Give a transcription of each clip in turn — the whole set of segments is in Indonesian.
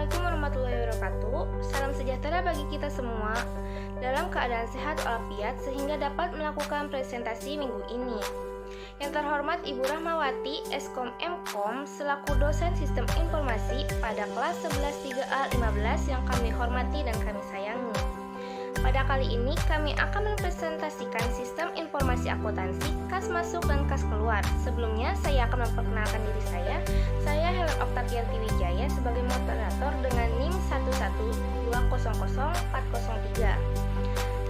Assalamualaikum warahmatullahi wabarakatuh. Salam sejahtera bagi kita semua dalam keadaan sehat walafiat sehingga dapat melakukan presentasi minggu ini. Yang terhormat Ibu Rahmawati, Eskom Mkom, selaku dosen Sistem Informasi pada kelas 11 3A 15 yang kami hormati dan kami sayangi. Pada kali ini kami akan mempresentasikan sistem informasi akuntansi, kas masuk dan kas keluar. Sebelumnya saya akan memperkenalkan diri saya. Saya Helen Oktavianti Wijaya sebagai moderator dengan NIM 112000403.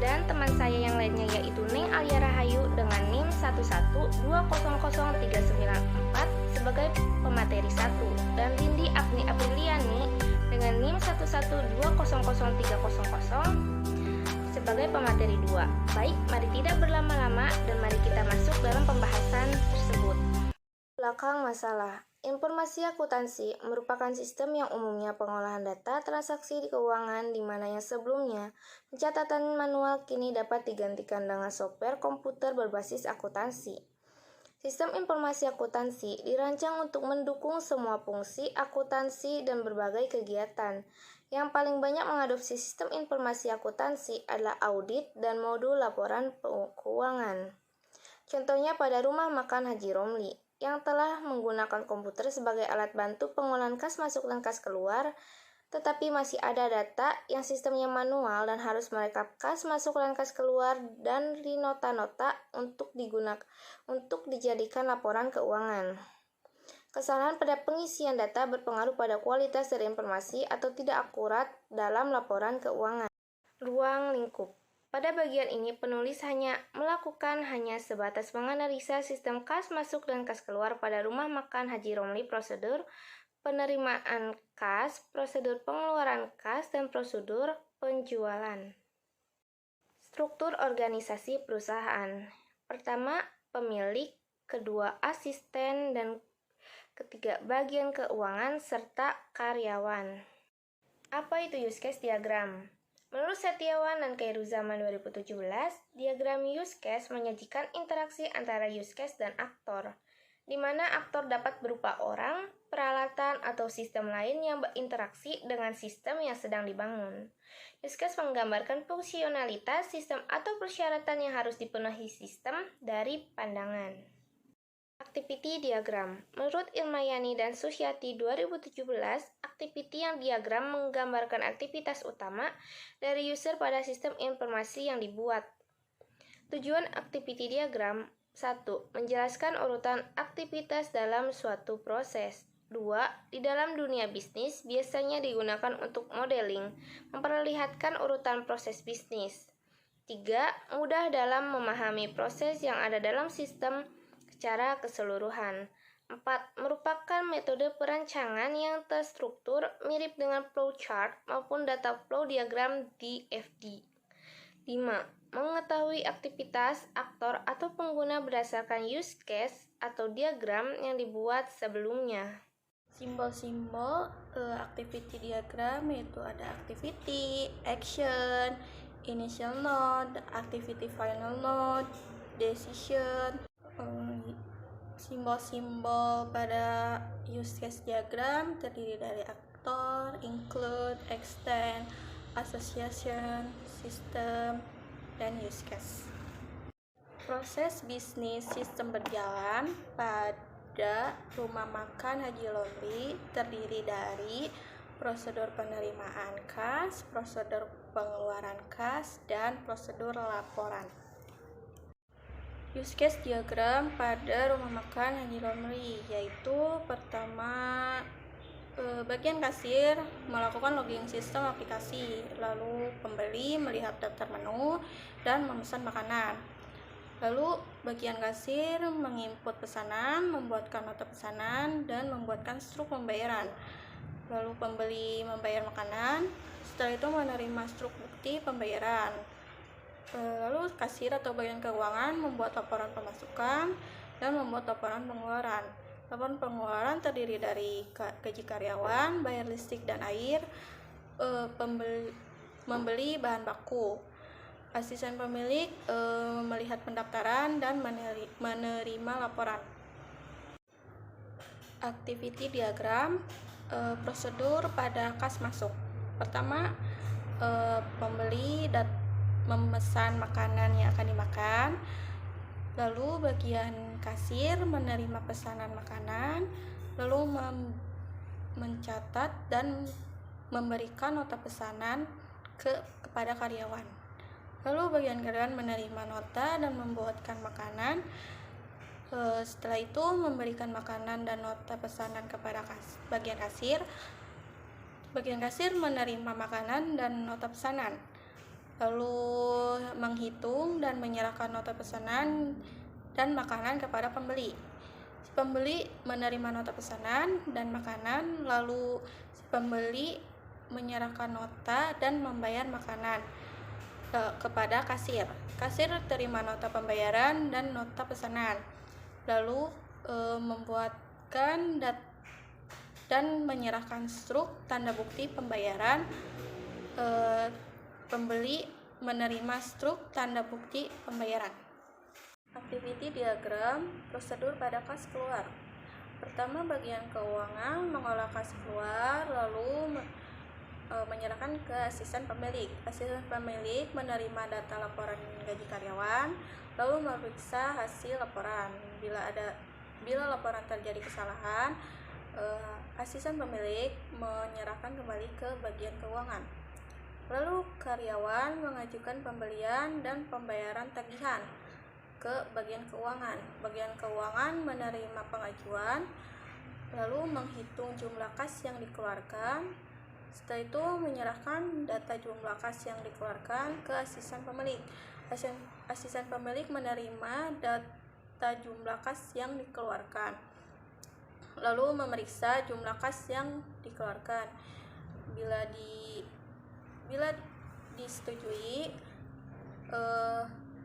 Dan teman saya yang lainnya yaitu Neng Alia Rahayu dengan NIM 112003904 sebagai pemateri 1 dan Lindi Agni Apriliani dengan NIM 112003000 sebagai pemateri 2. Baik, mari tidak berlama-lama dan mari kita masuk dalam pembahasan tersebut. Belakang masalah. Informasi akuntansi merupakan sistem yang umumnya pengolahan data transaksi di keuangan di mana yang sebelumnya pencatatan manual kini dapat digantikan dengan software komputer berbasis akuntansi. Sistem informasi akuntansi dirancang untuk mendukung semua fungsi akuntansi dan berbagai kegiatan. Yang paling banyak mengadopsi sistem informasi akuntansi adalah audit dan modul laporan keuangan. Contohnya pada Rumah Makan Haji Romli, yang telah menggunakan komputer sebagai alat bantu pengolahan kas masuk dan kas keluar, tetapi masih ada data yang sistemnya manual dan harus merekap kas masuk dan kas keluar dan di nota-nota untuk dijadikan laporan keuangan. Kesalahan pada pengisian data berpengaruh pada kualitas dari informasi atau tidak akurat dalam laporan keuangan. Ruang lingkup. Pada bagian ini penulis melakukan sebatas menganalisa sistem kas masuk dan kas keluar pada Rumah Makan Haji Romli, prosedur penerimaan kas, prosedur pengeluaran kas, dan prosedur penjualan. Struktur organisasi perusahaan. Pertama, pemilik, kedua asisten, dan ketiga bagian keuangan serta karyawan. Apa itu use case diagram? Menurut Setiawan dan Khairuzaman 2017, diagram use case menyajikan interaksi antara use case dan aktor, di mana aktor dapat berupa orang, peralatan, atau sistem lain yang berinteraksi dengan sistem yang sedang dibangun. Use case menggambarkan fungsionalitas sistem atau persyaratan yang harus dipenuhi sistem dari pandangan. Activity diagram. Menurut Ilmayani dan Susyati 2017, activity yang diagram menggambarkan aktivitas utama dari user pada sistem informasi yang dibuat. Tujuan activity diagram: 1. Menjelaskan urutan aktivitas dalam suatu proses. 2. Di dalam dunia bisnis biasanya digunakan untuk modeling, memperlihatkan urutan proses bisnis. 3. Mudah dalam memahami proses yang ada dalam sistem secara keseluruhan. 4. Merupakan metode perancangan yang terstruktur mirip dengan flowchart maupun data flow diagram DFD. 5. Mengetahui aktivitas, aktor, atau pengguna berdasarkan use case atau diagram yang dibuat sebelumnya. Simbol-simbol activity diagram yaitu ada activity, action, initial node, activity final node, decision. Simbol-simbol pada use case diagram terdiri dari aktor, include, extend, association, system, dan use case. Proses bisnis sistem berjalan pada Rumah Makan Haji Romli terdiri dari prosedur penerimaan kas, prosedur pengeluaran kas, dan prosedur laporan. Use case diagram pada Rumah Makan Haji Romli yaitu pertama, bagian kasir melakukan login sistem aplikasi, lalu pembeli melihat daftar menu dan memesan makanan. Lalu bagian kasir menginput pesanan, membuatkan nota pesanan, dan membuatkan struk pembayaran. Lalu pembeli membayar makanan, setelah itu menerima struk bukti pembayaran. Lalu kasir atau bagian keuangan membuat laporan pemasukan dan membuat laporan pengeluaran. Laporan pengeluaran terdiri dari gaji karyawan, bayar listrik dan air, membeli bahan baku. Asisten pemilik melihat pendaftaran dan menerima laporan. Activity diagram Prosedur pada kas masuk. Pertama, pembeli memesan makanan yang akan dimakan. Lalu bagian kasir menerima pesanan makanan, lalu mencatat dan memberikan nota pesanan kepada karyawan. Lalu bagian karyawan menerima nota dan membuatkan makanan. Setelah itu memberikan makanan dan nota pesanan kepada bagian kasir. Bagian kasir menerima makanan dan nota pesanan, lalu menghitung dan menyerahkan nota pesanan dan makanan kepada pembeli. Si pembeli menerima nota pesanan dan makanan, lalu si pembeli menyerahkan nota dan membayar makanan kepada kasir. Kasir terima nota pembayaran dan nota pesanan, lalu membuatkan dan menyerahkan struk tanda bukti pembayaran. Pembeli menerima struk tanda bukti pembayaran. Activity diagram prosedur pada kas keluar. Pertama, bagian keuangan mengolah kas keluar, lalu menyerahkan ke asisten pemilik. Asisten pemilik menerima data laporan gaji karyawan, lalu memeriksa hasil laporan. Bila laporan terjadi kesalahan, asisten pemilik menyerahkan kembali ke bagian keuangan. Lalu karyawan mengajukan pembelian dan pembayaran tagihan ke bagian keuangan. Bagian keuangan menerima pengajuan, lalu menghitung jumlah kas yang dikeluarkan. Setelah itu menyerahkan data jumlah kas yang dikeluarkan ke asisten pemilik. Asisten pemilik menerima data jumlah kas yang dikeluarkan, lalu memeriksa jumlah kas yang dikeluarkan. Bila disetujui,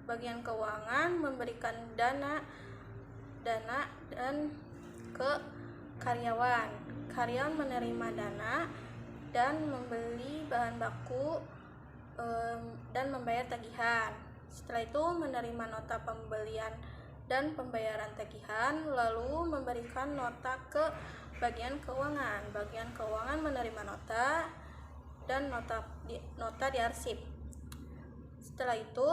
bagian keuangan memberikan dana dan ke karyawan. Karyawan menerima dana dan membeli bahan baku dan membayar tagihan. Setelah itu menerima nota pembelian dan pembayaran tagihan, lalu memberikan nota ke bagian keuangan. Bagian keuangan menerima nota dan nota diarsip. Setelah itu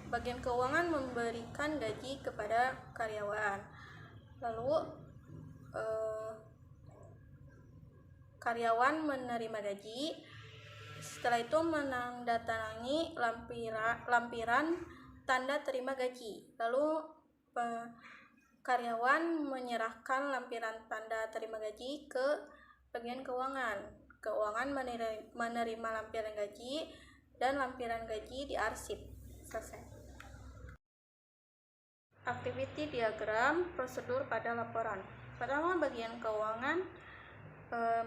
bagian keuangan memberikan gaji kepada karyawan. Lalu karyawan menerima gaji. Setelah itu menandatangani lampiran tanda terima gaji. Lalu karyawan menyerahkan lampiran tanda terima gaji ke bagian keuangan. Keuangan menerima lampiran gaji dan lampiran gaji diarsip. Selesai. Activity diagram prosedur pada laporan. Pertama, bagian keuangan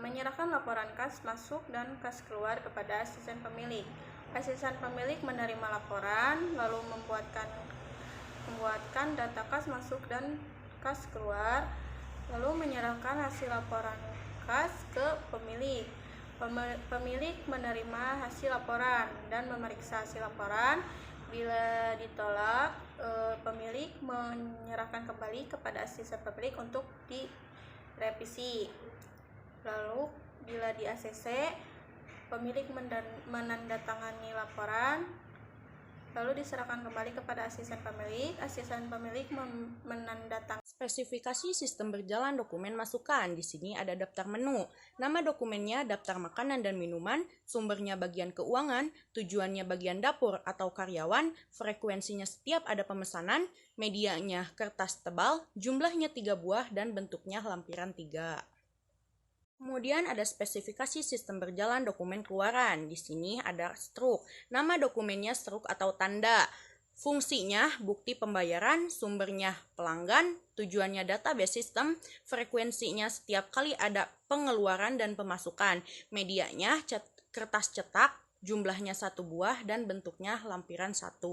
menyerahkan laporan kas masuk dan kas keluar kepada asisten pemilik. Asisten pemilik menerima laporan, lalu membuatkan data kas masuk dan kas keluar, lalu menyerahkan hasil laporan kas ke pemilik. Pemilik menerima hasil laporan dan memeriksa hasil laporan. Bila ditolak, pemilik menyerahkan kembali kepada asisten pemilik untuk direvisi. Lalu bila di ACC, pemilik menandatangani laporan, lalu diserahkan kembali kepada asisten pemilik. Asisten pemilik menandatangani. Spesifikasi sistem berjalan dokumen masukan. Di sini ada daftar menu. Nama dokumennya daftar makanan dan minuman, sumbernya bagian keuangan, tujuannya bagian dapur atau karyawan, frekuensinya setiap ada pemesanan, medianya kertas tebal, jumlahnya 3 buah dan bentuknya lampiran 3. Kemudian ada spesifikasi sistem berjalan dokumen keluaran. Di sini ada struk. Nama dokumennya struk atau tanda. Fungsinya bukti pembayaran, sumbernya pelanggan, tujuannya database sistem, frekuensinya setiap kali ada pengeluaran dan pemasukan, medianya kertas cetak, jumlahnya 1 buah dan bentuknya lampiran 1.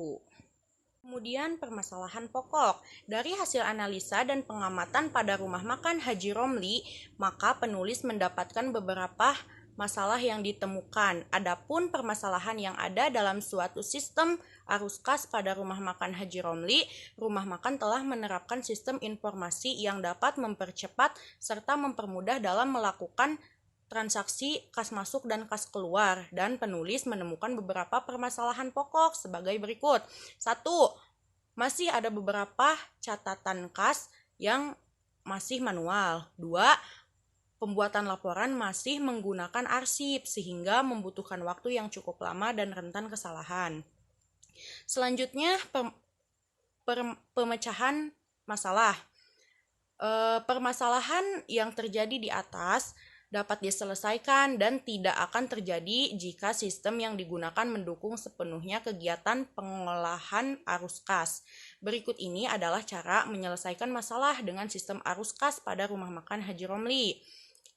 Kemudian permasalahan pokok. Dari hasil analisa dan pengamatan pada rumah makan Haji Romli, maka penulis mendapatkan beberapa masalah yang ditemukan. Adapun permasalahan yang ada dalam suatu sistem arus kas pada Rumah Makan Haji Romli, Rumah Makan telah menerapkan sistem informasi yang dapat mempercepat serta mempermudah dalam melakukan transaksi kas masuk dan kas keluar, dan penulis menemukan beberapa permasalahan pokok sebagai berikut. 1. Masih ada beberapa catatan kas yang masih manual. 2. Pembuatan laporan masih menggunakan arsip sehingga membutuhkan waktu yang cukup lama dan rentan kesalahan. Selanjutnya, pemecahan masalah. Permasalahan yang terjadi di atas dapat diselesaikan dan tidak akan terjadi jika sistem yang digunakan mendukung sepenuhnya kegiatan pengolahan arus kas. Berikut ini adalah cara menyelesaikan masalah dengan sistem arus kas pada Rumah Makan Haji Romli.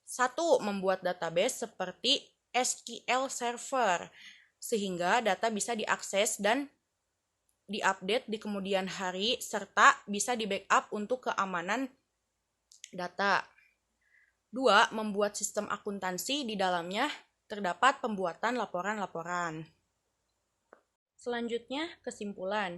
1. Membuat database seperti SQL Server, sehingga data bisa diakses dan diupdate di kemudian hari, serta bisa di-backup untuk keamanan data. 2. Membuat sistem akuntansi di dalamnya terdapat pembuatan laporan-laporan. Selanjutnya, kesimpulan.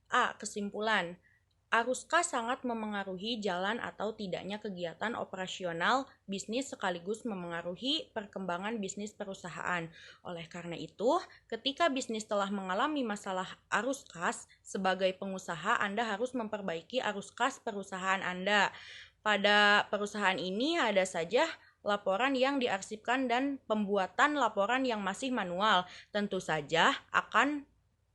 A. Kesimpulan. Arus kas sangat memengaruhi jalan atau tidaknya kegiatan operasional bisnis sekaligus memengaruhi perkembangan bisnis perusahaan. Oleh karena itu, ketika bisnis telah mengalami masalah arus kas, sebagai pengusaha Anda harus memperbaiki arus kas perusahaan Anda. Pada perusahaan ini ada saja laporan yang diarsipkan dan pembuatan laporan yang masih manual. Tentu saja akan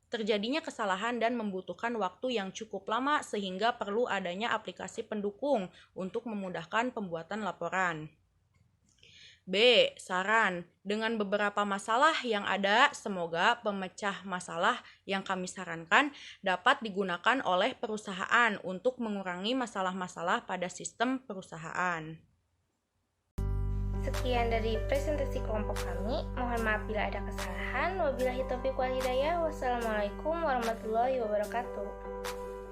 terjadinya kesalahan dan membutuhkan waktu yang cukup lama sehingga perlu adanya aplikasi pendukung untuk memudahkan pembuatan laporan. B. Saran. Dengan beberapa masalah yang ada, semoga pemecah masalah yang kami sarankan dapat digunakan oleh perusahaan untuk mengurangi masalah-masalah pada sistem perusahaan. Sekian dari presentasi kelompok kami. Mohon maaf bila ada kesalahan. Wabillahi taufiq wal hidayah. Wassalamualaikum warahmatullahi wabarakatuh.